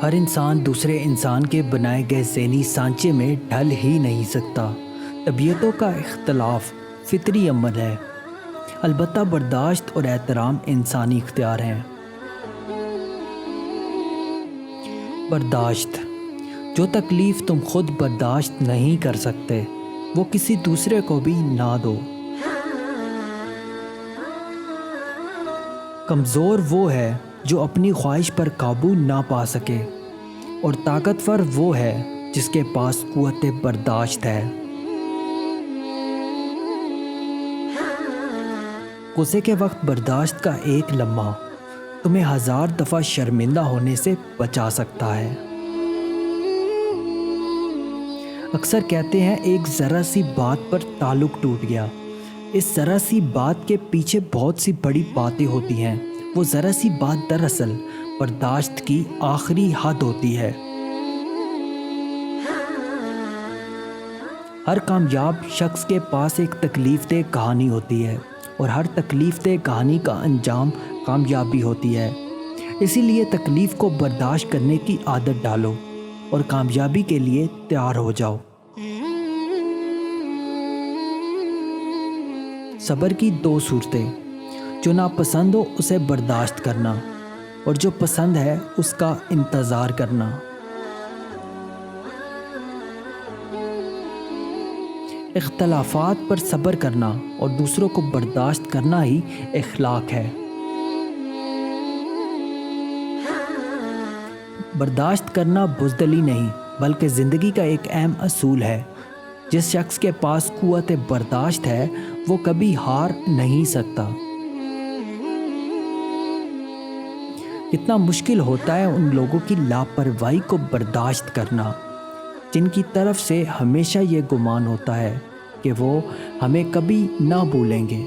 ہر انسان دوسرے انسان کے بنائے گئے ذہنی سانچے میں ڈھل ہی نہیں سکتا۔ طبیعتوں کا اختلاف فطری عمل ہے، البتہ برداشت اور احترام انسانی اختیار ہیں۔ برداشت: جو تکلیف تم خود برداشت نہیں کر سکتے وہ کسی دوسرے کو بھی نہ دو۔ کمزور وہ ہے جو اپنی خواہش پر قابو نہ پا سکے، اور طاقتور وہ ہے جس کے پاس قوت برداشت ہے۔ غصے کے وقت برداشت کا ایک لمحہ تمہیں 1000 دفعہ شرمندہ ہونے سے بچا سکتا ہے۔ اکثر کہتے ہیں ایک ذرا سی بات پر تعلق ٹوٹ گیا۔ اس ذرا سی بات کے پیچھے بہت سی بڑی باتیں ہوتی ہیں۔ وہ ذرا سی بات دراصل برداشت کی آخری حد ہوتی ہے۔ ہر کامیاب شخص کے پاس ایک تکلیف دہ کہانی ہوتی ہے، اور ہر تکلیف دہ کہانی کا انجام کامیابی ہوتی ہے۔ اسی لیے تکلیف کو برداشت کرنے کی عادت ڈالو اور کامیابی کے لیے تیار ہو جاؤ۔ صبر کی 2 صورتیں: جو ناپسند ہو اسے برداشت کرنا، اور جو پسند ہے اس کا انتظار کرنا۔ اختلافات پر صبر کرنا اور دوسروں کو برداشت کرنا ہی اخلاق ہے۔ برداشت کرنا بزدلی نہیں بلکہ زندگی کا ایک اہم اصول ہے۔ جس شخص کے پاس قوت برداشت ہے وہ کبھی ہار نہیں سکتا۔ کتنا مشکل ہوتا ہے ان لوگوں کی لاپرواہی کو برداشت کرنا جن کی طرف سے ہمیشہ یہ گمان ہوتا ہے کہ وہ ہمیں کبھی نہ بھولیں گے۔